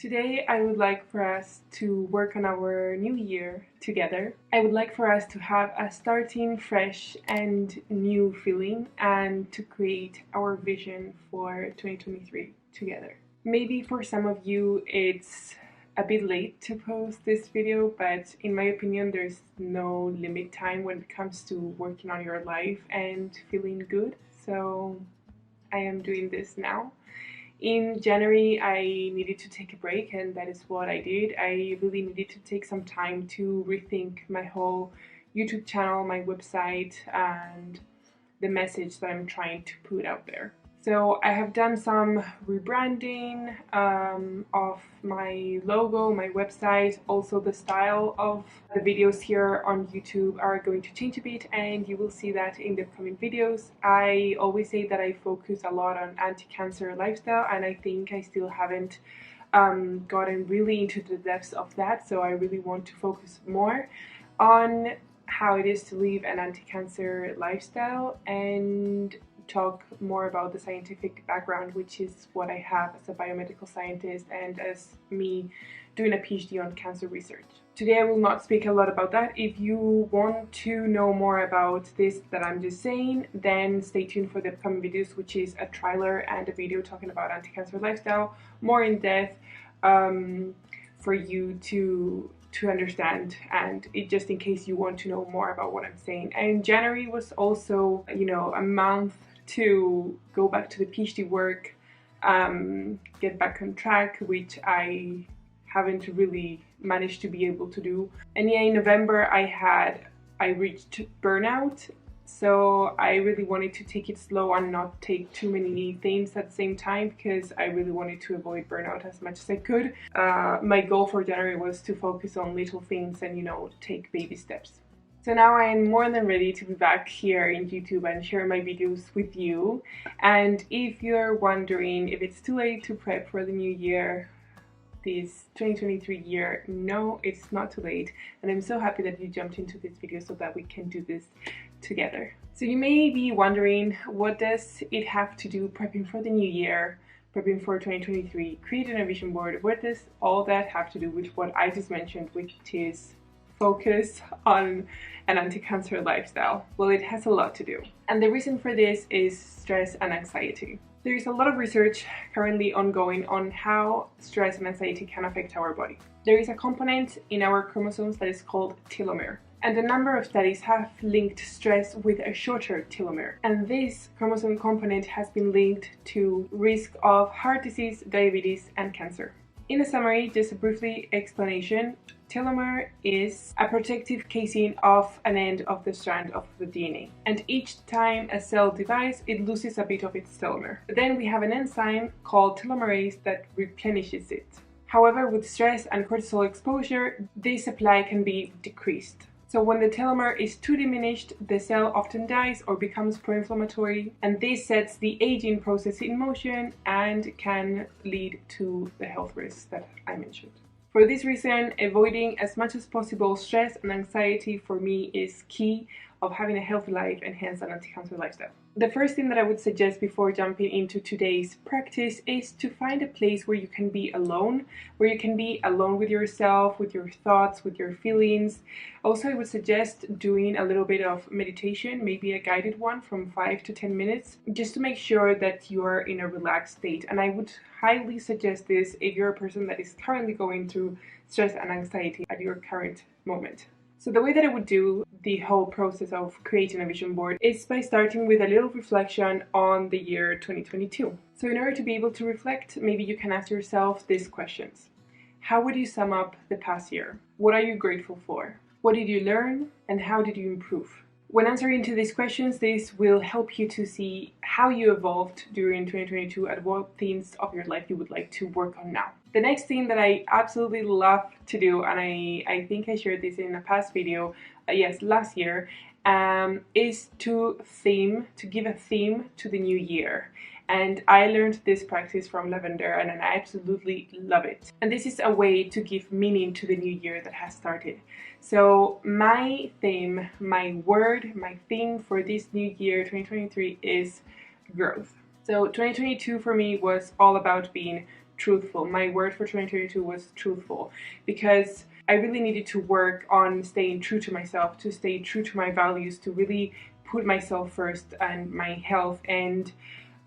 Today I would like for us to work on our new year together. I would like for us to have a starting fresh and new feeling and to create our vision for 2023 together. Maybe for some of you it's a bit late to post this video, but in my opinion there's no limit time when it comes to working on your life and feeling good. So I am doing this now. In January, I needed to take a break, and that is what I did. I really needed to take some time to rethink my whole YouTube channel, my website, and the message that I'm trying to put out there. So I have done some rebranding of my logo, my website. Also the style of the videos here on YouTube are going to change a bit, and you will see that in the upcoming videos. I always say that I focus a lot on anti-cancer lifestyle, and I think I still haven't gotten really into the depths of that, so I really want to focus more on how it is to live an anti-cancer lifestyle and talk more about the scientific background, which is what I have as a biomedical scientist and as me doing a PhD on cancer research. Today I will not speak a lot about that. If you want to know more about this that I'm just saying, then stay tuned for the upcoming videos, which is a trailer and a video talking about anti-cancer lifestyle, more in depth, for you to understand, and it just in case you want to know more about what I'm saying. And January was also, a month to go back to the PhD work, get back on track, which I haven't really managed to be able to do. And yeah, in November I reached burnout, so I really wanted to take it slow and not take too many things at the same time, because I really wanted to avoid burnout as much as I could. My goal for January was to focus on little things and take baby steps. So now I am more than ready to be back here in YouTube and share my videos with you. And if you're wondering if it's too late to prep for the new year, this 2023 year, no, it's not too late. And I'm so happy that you jumped into this video so that we can do this together. So you may be wondering, what does it have to do prepping for the new year, prepping for 2023, creating a vision board? What does all that have to do with what I just mentioned, which is focus on an anti-cancer lifestyle? Well, it has a lot to do. And the reason for this is stress and anxiety. There is a lot of research currently ongoing on how stress and anxiety can affect our body. There is a component in our chromosomes that is called telomere. And a number of studies have linked stress with a shorter telomere. And this chromosome component has been linked to risk of heart disease, diabetes, and cancer. In a summary, just a briefly explanation, telomere is a protective casing of an end of the strand of the DNA. And each time a cell divides, it loses a bit of its telomere. Then we have an enzyme called telomerase that replenishes it. However, with stress and cortisol exposure, this supply can be decreased. So when the telomere is too diminished, the cell often dies or becomes pro-inflammatory, and this sets the aging process in motion and can lead to the health risks that I mentioned. For this reason, avoiding as much as possible stress and anxiety for me is key of having a healthy life and hence an anti-cancer lifestyle. The first thing that I would suggest before jumping into today's practice is to find a place where you can be alone, with yourself, with your thoughts, with your feelings. Also, I would suggest doing a little bit of meditation, maybe a guided one from 5 to 10 minutes, just to make sure that you are in a relaxed state. And I would highly suggest this if you're a person that is currently going through stress and anxiety at your current moment. So the way that I would do the whole process of creating a vision board is by starting with a little reflection on the year 2022. So in order to be able to reflect, maybe you can ask yourself these questions. How would you sum up the past year? What are you grateful for? What did you learn? And how did you improve? When answering to these questions, this will help you to see how you evolved during 2022 and what things of your life you would like to work on now. The next thing that I absolutely love to do, and I think I shared this in a past video, last year, is to give a theme to the new year. And I learned this practice from Lavender, and I absolutely love it. And this is a way to give meaning to the new year that has started. So my theme, my theme for this new year, 2023, is growth. So 2022 for me was all about being truthful. My word for 2022 was truthful, because I really needed to work on staying true to myself, to stay true to my values, to really put myself first and my health. And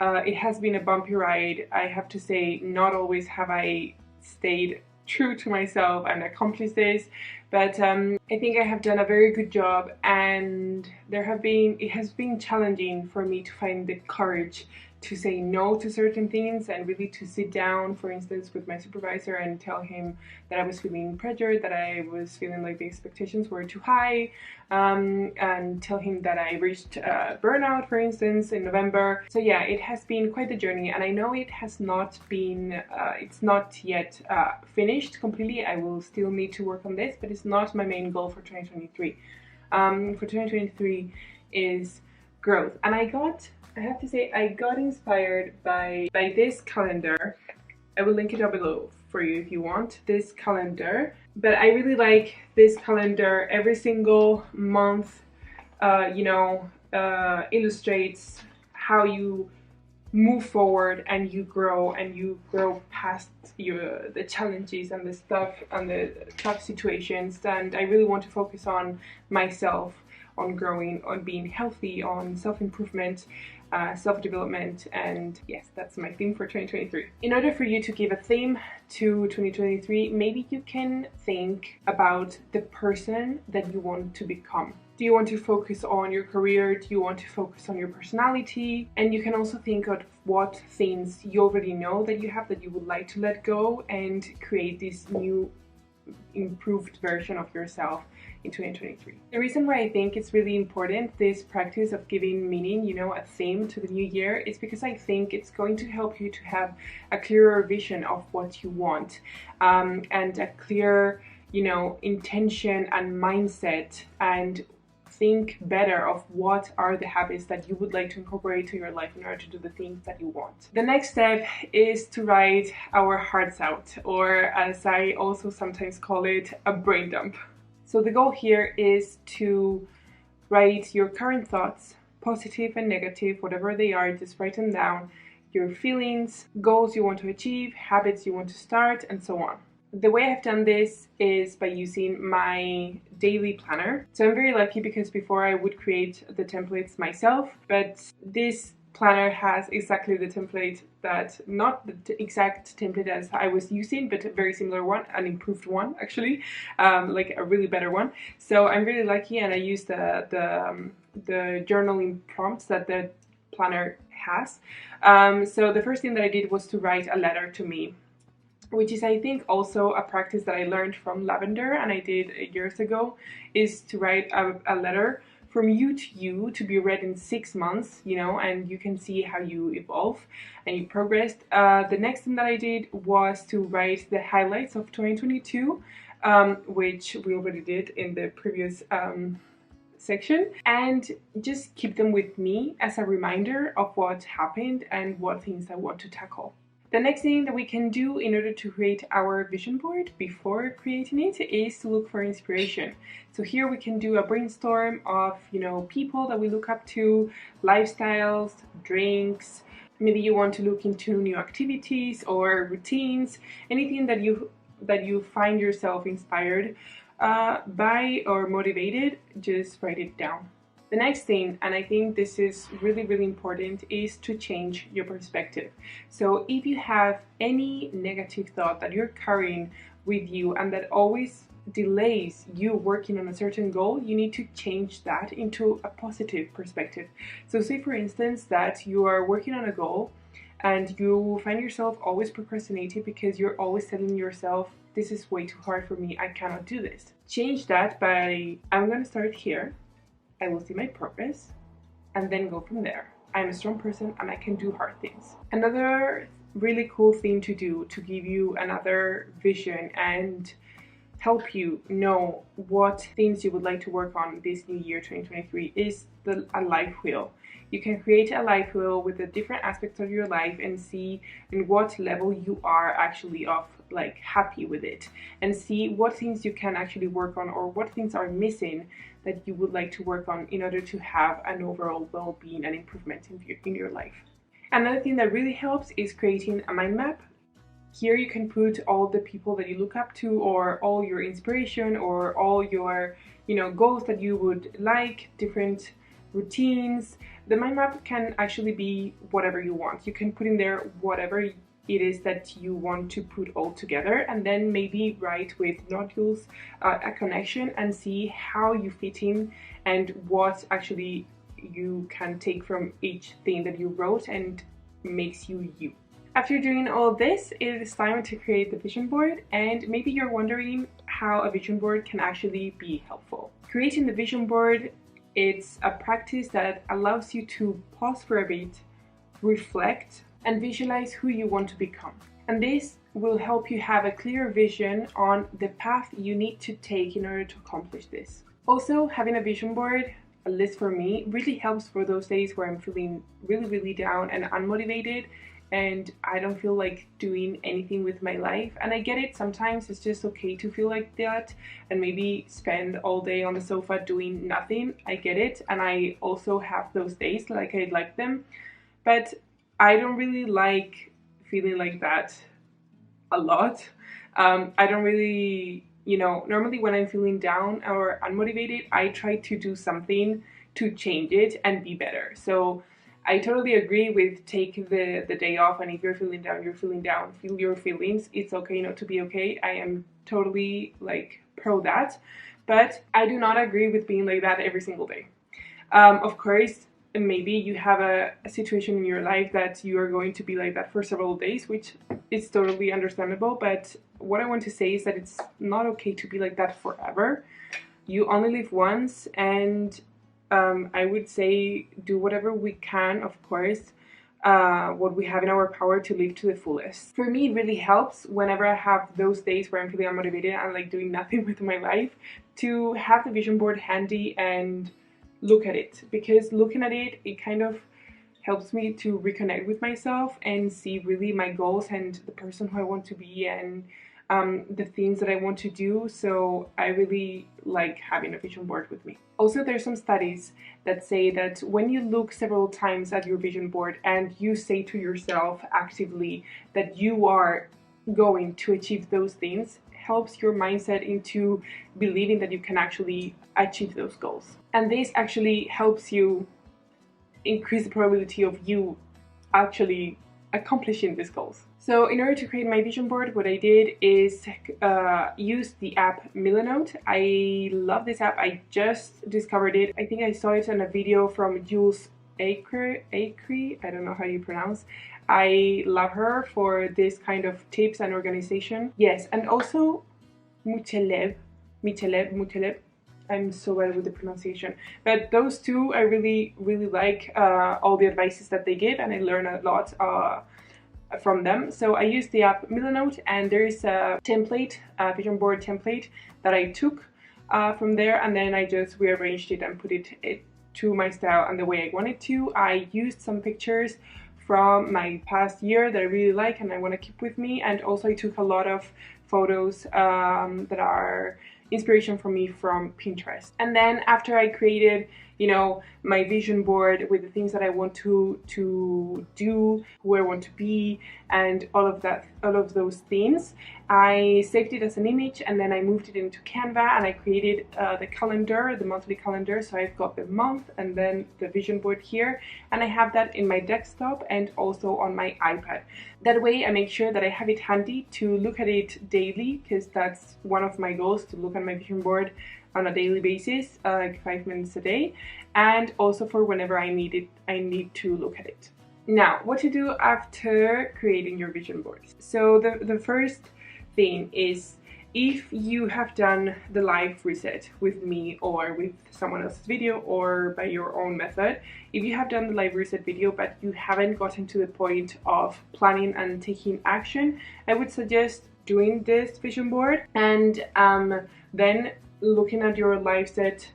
it has been a bumpy ride, I have to say. Not always have I stayed true to myself and accomplished this, but I think I have done a very good job, and it has been challenging for me to find the courage to say no to certain things, and really to sit down, for instance, with my supervisor and tell him that I was feeling pressured, that I was feeling like the expectations were too high, and tell him that I reached burnout, for instance, in November. So yeah, it has been quite the journey, and I know it has not been, it's not yet finished completely. I will still need to work on this, but it's not my main goal for 2023. For 2023 is growth, and I have to say, I got inspired by this calendar. I will link it down below for you if you want this calendar. But I really like this calendar. Every single month, illustrates how you move forward and you grow past the challenges and the stuff and the tough situations. And I really want to focus on myself, on growing, on being healthy, on self-improvement, self-development, and yes, that's my theme for 2023. In order for you to give a theme to 2023, maybe you can think about the person that you want to become. Do you want to focus on your career? Do you want to focus on your personality? And you can also think of what things you already know that you have that you would like to let go, and create this new improved version of yourself in 2023. The reason why I think it's really important, this practice of giving meaning, a theme to the new year, is because I think it's going to help you to have a clearer vision of what you want, and a clear, intention and mindset, and think better of what are the habits that you would like to incorporate to your life in order to do the things that you want. The next step is to write our hearts out, or as I also sometimes call it, a brain dump. So the goal here is to write your current thoughts, positive and negative, whatever they are, just write them down, your feelings, goals you want to achieve, habits you want to start, and so on. The way I've done this is by using my daily planner. So I'm very lucky, because before I would create the templates myself, but this planner has exactly the template that, not the exact template as I was using, but a very similar one, an improved one actually, like a really better one. So I'm really lucky, and I use the journaling prompts that the planner has. So the first thing that I did was to write a letter to me, which is, I think, also a practice that I learned from Lavender and I did years ago, is to write a letter from you to you, to be read in 6 months, and you can see how you evolve and you progressed. The next thing that I did was to write the highlights of 2022, which we already did in the previous section, and just keep them with me as a reminder of what happened and what things I want to tackle. The next thing that we can do in order to create our vision board before creating it is to look for inspiration. So here we can do a brainstorm of, people that we look up to, lifestyles, drinks. Maybe you want to look into new activities or routines, anything that you find yourself inspired by or motivated, just write it down. The next thing, and I think this is really, really important, is to change your perspective. So if you have any negative thought that you're carrying with you and that always delays you working on a certain goal, you need to change that into a positive perspective. So say, for instance, that you are working on a goal and you find yourself always procrastinating because you're always telling yourself, this is way too hard for me, I cannot do this. Change that by, I'm going to start here, I will see my progress, and then go from there. I'm a strong person and I can do hard things. Another really cool thing to do to give you another vision and help you know what things you would like to work on this new year 2023 is a life wheel. You can create a life wheel with the different aspects of your life and see in what level you are actually of happy with it, and see what things you can actually work on, or what things are missing that you would like to work on in order to have an overall well-being and improvement in your life. Another thing that really helps is creating a mind map. Here you can put all the people that you look up to, or all your inspiration, or all your, goals that you would like, different routines. The mind map can actually be whatever you want. You can put in there whatever it is that you want to put all together, and then maybe write with nodules a connection and see how you fit in and what actually you can take from each thing that you wrote and makes you you. After doing all this, it is time to create the vision board, and maybe you're wondering how a vision board can actually be helpful. Creating the vision board, it's a practice that allows you to pause for a bit, reflect, and visualize who you want to become. And this will help you have a clear vision on the path you need to take in order to accomplish this. Also, having a vision board, a list for me, really helps for those days where I'm feeling really down and unmotivated, and I don't feel like doing anything with my life. And I get it, sometimes it's just okay to feel like that and maybe spend all day on the sofa doing nothing. I get it, and I also have those days, like I like them, but I don't really like feeling like that a lot. I don't really, normally when I'm feeling down or unmotivated, I try to do something to change it and be better. So I totally agree with take the day off, and if you're feeling down, feel your feelings. It's okay not to be okay. I am totally like pro that, but I do not agree with being like that every single day. Of course, maybe you have a situation in your life that you are going to be like that for several days, which is totally understandable, but what I want to say is that it's not okay to be like that forever. You only live once, and I would say do whatever we can, of course, what we have in our power to live to the fullest. For me, it really helps whenever I have those days where I'm feeling unmotivated and like doing nothing with my life, to have the vision board handy and look at it, because looking at it, it kind of helps me to reconnect with myself and see really my goals and the person who I want to be, and the things that I want to do. So I really like having a vision board with me. Also, there's some studies that say that when you look several times at your vision board and you say to yourself actively that you are going to achieve those things, helps your mindset into believing that you can actually achieve those goals. And this actually helps you increase the probability of you actually accomplishing these goals. So in order to create my vision board, what I did is use the app Milanote. I love this app. I just discovered it. I think I saw it in a video from Jules Acre. I don't know how you pronounce. I love her for this kind of tips and organization. Yes, and also Mutelev. I'm so bad with the pronunciation, but those two I really like all the advices that they give, and I learn a lot from them. So I use the app Milanote, and there is a template, a vision board template that I took from there, and then I just rearranged it and put it to my style and the way I wanted to. I used some pictures from my past year that I really like and I want to keep with me, and also I took a lot of photos that are inspiration for me from Pinterest. And then after I created, my vision board with the things that I want to do, who I want to be, and all of those things, I saved it as an image, and then I moved it into Canva, and I created the calendar, the monthly calendar. So I've got the month and then the vision board here, and I have that in my desktop and also on my iPad. That way I make sure that I have it handy to look at it daily, because that's one of my goals, to look at my vision board on a daily basis, like 5 minutes a day, and also for whenever I need to look at it. Now, what to do after creating your vision board. So the first thing is, if you have done the live reset with me or with someone else's video or by your own method, if you have done the live reset video but you haven't gotten to the point of planning and taking action, I would suggest doing this vision board and then looking at your live set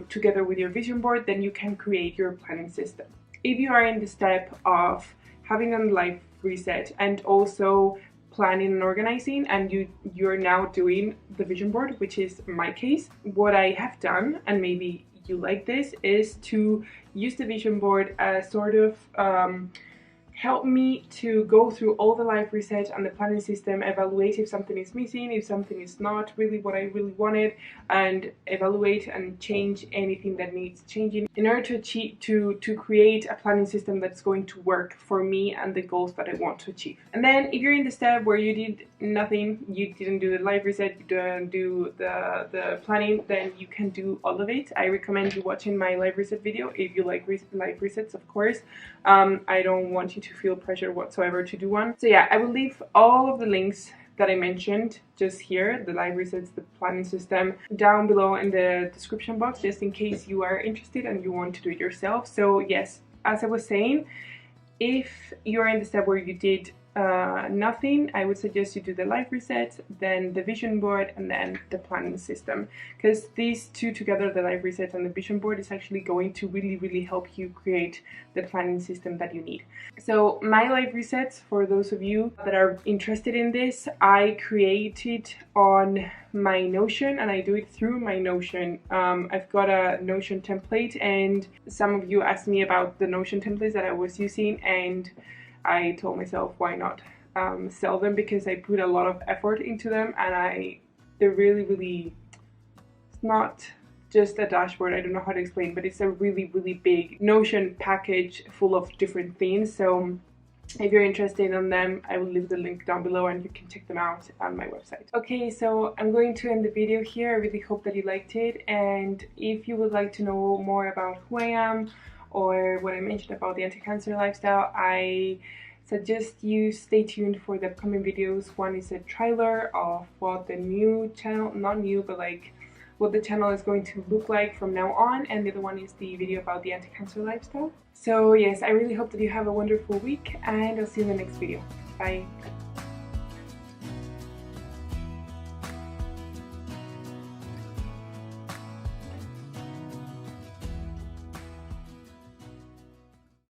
together with your vision board. Then you can create your planning system. If you are in the step of having a live reset and also planning and organizing, and you're now doing the vision board, which is my case, what I have done, and maybe you like this, is to use the vision board as sort of help me to go through all the life research and the planning system, evaluate if something is missing, if something is not really what I really wanted, and evaluate and change anything that needs changing in order to achieve to create a planning system that's going to work for me and the goals that I want to achieve. And then if you're in the step where you did nothing, you didn't do the life reset, you didn't do the planning, then you can do all of it. I recommend you watching my life reset video if you like life resets, of course. I don't want you to feel pressure whatsoever to do one. So yeah, I will leave all of the links that I mentioned just here, the life resets, the planning system, down below in the description box, just in case you are interested and you want to do it yourself. So yes, as I was saying, if you're in the step where you did nothing, I would suggest you do the life reset, then the vision board, and then the planning system, because these two together, the life reset and the vision board, is actually going to really help you create the planning system that you need. So my life resets, for those of you that are interested in this, I created on my Notion, and I do it through my Notion. I've got a Notion template, and some of you asked me about the Notion templates that I was using, and I told myself, why not sell them, because I put a lot of effort into them, and they're really, it's not just a dashboard, I don't know how to explain, but it's a really big Notion package full of different things. So if you're interested in them, I will leave the link down below and you can check them out on my website. Okay, so I'm going to end the video here. I really hope that you liked it, and if you would like to know more about who I am or what I mentioned about the anti-cancer lifestyle, I suggest you stay tuned for the upcoming videos. One is a trailer of what the new channel, not new, but like what the channel is going to look like from now on, and the other one is the video about the anti-cancer lifestyle. So yes, I really hope that you have a wonderful week, and I'll see you in the next video. Bye!